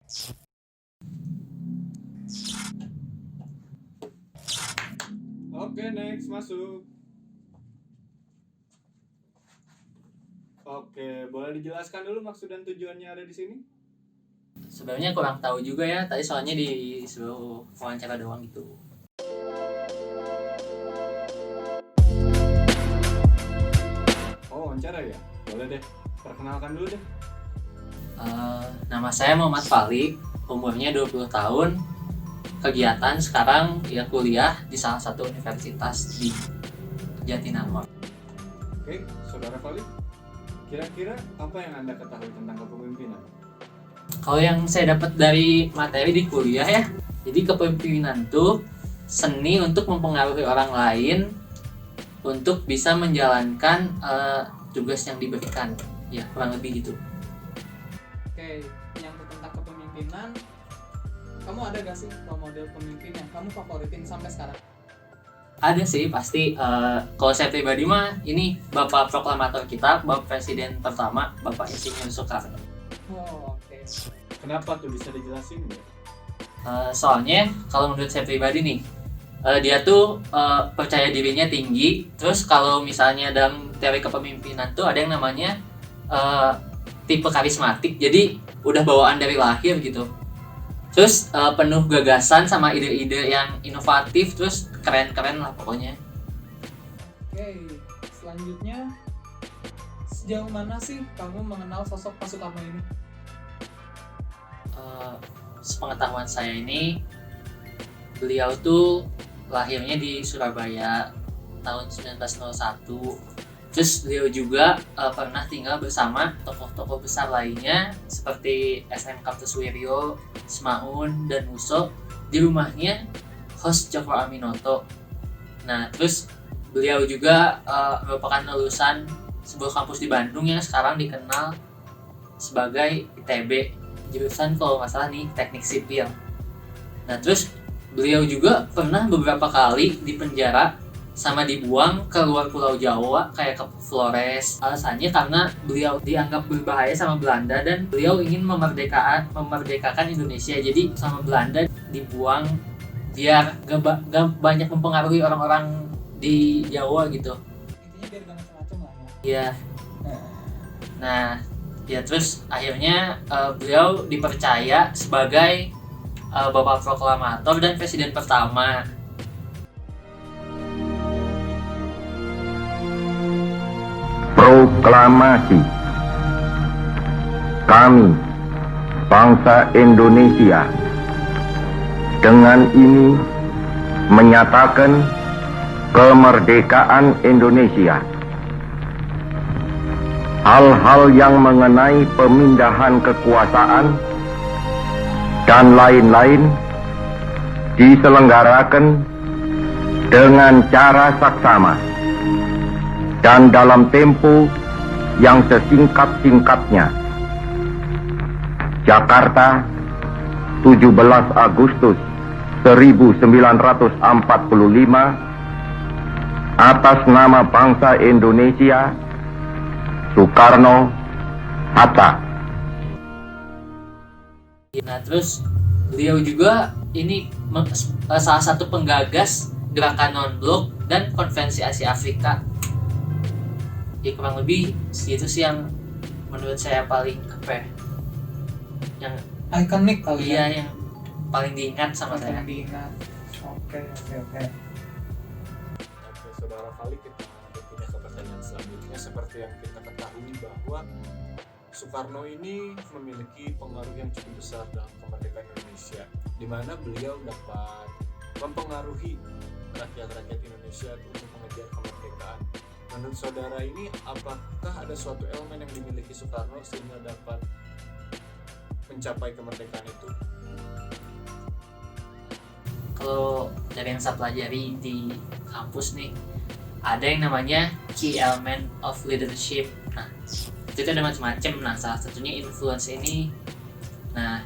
Oke, next masuk. Oke, boleh dijelaskan dulu maksud dan tujuannya ada di sini? Sebenarnya kurang tahu juga ya, tadi soalnya di seluruh wawancara doang gitu. Oh, wawancara ya? Boleh deh, perkenalkan dulu deh. Nama saya Muhammad Falik, umurnya 20 tahun. Kegiatan sekarang ya kuliah di salah satu universitas di Jatinangor. Oke, Saudara Falik, kira-kira apa yang Anda ketahui tentang kepemimpinan? Kalau yang saya dapat dari materi di kuliah ya, jadi kepemimpinan tuh seni untuk mempengaruhi orang lain untuk bisa menjalankan tugas yang diberikan. Ya, kurang lebih gitu. Oke, menyangkut tentang kepemimpinan, kamu ada gak sih role model pemimpin yang kamu favoritin sampai sekarang? Ada sih pasti. Kalau saya pribadi mah ini Bapak Proklamator kita, Bapak Presiden pertama, Bapak Insinyur Soekarno. Oh, oke. Kenapa tuh, bisa dijelasin nggak? Soalnya kalau menurut saya pribadi nih, dia tuh percaya dirinya tinggi. Terus kalau misalnya dalam teori kepemimpinan tuh ada yang namanya tipe karismatik. Jadi udah bawaan dari lahir gitu. Terus penuh gagasan sama ide-ide yang inovatif, terus keren-keren lah pokoknya. Oke, selanjutnya sejauh mana sih kamu mengenal sosok Pak Soekarno ini? Sepengetahuan saya ini, beliau tuh lahirnya di Surabaya tahun 1901. Terus beliau juga pernah tinggal bersama tokoh-tokoh besar lainnya seperti SM Kartosuwiryo, Semaun, dan Musso di rumahnya Hos Cokro Aminoto. Nah, terus beliau juga merupakan lulusan sebuah kampus di Bandung yang sekarang dikenal sebagai ITB, jurusan kalau nggak salah nih teknik sipil. Nah, terus beliau juga pernah beberapa kali dipenjara sama dibuang ke luar Pulau Jawa kayak ke Flores. Alasannya karena beliau dianggap berbahaya sama Belanda dan beliau ingin memerdekakan Indonesia. Jadi sama Belanda dibuang biar gak banyak mempengaruhi orang-orang di Jawa gitu. Intinya biar gak macam-macam lah ya. Iya. Nah, ya terus akhirnya beliau dipercaya sebagai Bapak Proklamator dan Presiden pertama. Proklamasi. Kami, bangsa Indonesia, dengan ini menyatakan kemerdekaan Indonesia. Hal-hal yang mengenai pemindahan kekuasaan dan lain-lain diselenggarakan dengan cara saksama dan dalam tempo yang sesingkat-singkatnya. Jakarta, 17 Agustus 1945, atas nama bangsa Indonesia, Soekarno Hatta. Nah, terus beliau juga ini salah satu penggagas gerakan non-blok dan konvensi Asia Afrika. Ya kurang lebih itu sih yang menurut saya paling yang Ikonik kali iya ya. yang paling diingat sama saya. Diingat. Oke. Oke, Saudara Falik, kita berpindah ke pertanyaan selanjutnya. Seperti yang kita ketahui bahwa Soekarno ini memiliki pengaruh yang cukup besar dalam kemerdekaan Indonesia, di mana beliau dapat mempengaruhi rakyat-rakyat Indonesia untuk mengejar kemerdekaan. Menurut saudara ini, apakah ada suatu elemen yang dimiliki Soekarno sehingga dapat mencapai kemerdekaan itu? Kalau dari yang saya pelajari di kampus nih, ada yang namanya key element of leadership. Nah, itu ada macam-macam. Nah, salah satunya influence ini. Nah,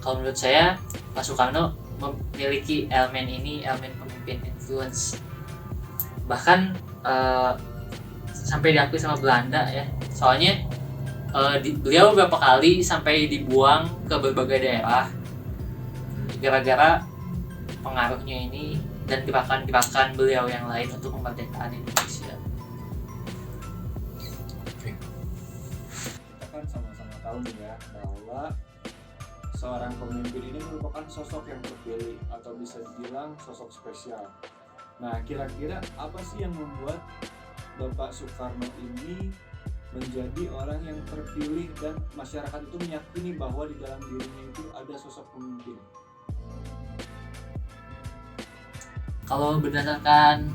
kalau menurut saya Pak Soekarno memiliki elemen ini, elemen pemimpin influence. Bahkan sampai diakui sama Belanda ya. Soalnya Beliau beberapa kali sampai dibuang ke berbagai daerah gara-gara pengaruhnya ini dan gerakan-gerakan beliau yang lain untuk kemerdekaan Indonesia. Oke. Kita kan sama-sama tahu nih ya bahwa seorang pemimpin ini merupakan sosok yang terpilih atau bisa dibilang sosok spesial. Nah, kira-kira apa sih yang membuat Bapak Soekarno ini menjadi orang yang terpilih dan masyarakat itu meyakini bahwa di dalam dirinya itu ada sosok pemimpin? Kalau berdasarkan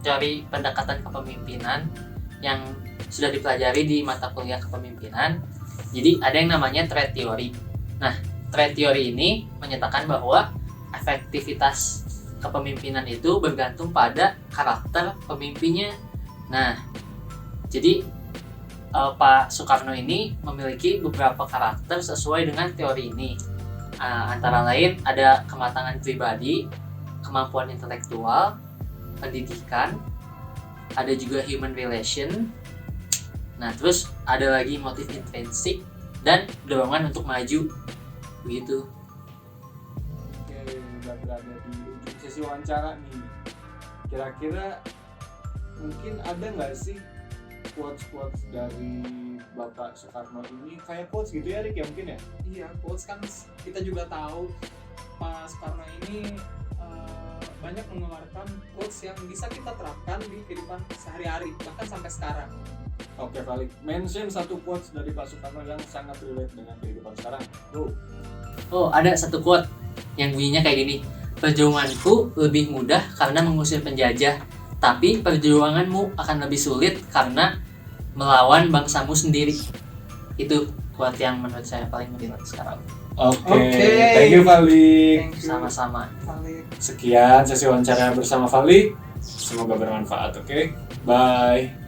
teori pendekatan kepemimpinan yang sudah dipelajari di mata kuliah kepemimpinan, jadi ada yang namanya trait theory. Nah, trait theory ini menyatakan bahwa efektivitas kepemimpinan itu bergantung pada karakter pemimpinnya. Nah, jadi Pak Soekarno ini memiliki beberapa karakter sesuai dengan teori ini. Antara lain ada kematangan pribadi, kemampuan intelektual, pendidikan, ada juga human relation. Nah, terus ada lagi motif intrinsik dan dorongan untuk maju. Begitu. Oke, udah berada di ujung sesi wawancara nih. Kira-kira mungkin ada nggak sih quotes-quotes dari Bapak Soekarno ini? Kayak quotes gitu ya, Rik, ya mungkin ya? Iya, quotes kan kita juga tahu Pak Soekarno ini banyak mengeluarkan quotes yang bisa kita terapkan di kehidupan sehari-hari bahkan sampai sekarang. Oke, Falik. Mention satu quotes dari Pak Soekarno yang sangat relate dengan kehidupan sekarang. Go. Oh, ada satu quote yang bunyinya kayak gini. Perjuanganku lebih mudah karena mengusir penjajah, tapi perjuanganmu akan lebih sulit karena melawan bangsamu sendiri. Itu quote yang menurut saya paling relate sekarang. Oke. Thank you, Falik. Thank you, Sama-sama. Falik. Sekian sesi wawancara bersama Falik. Semoga bermanfaat, oke? Bye.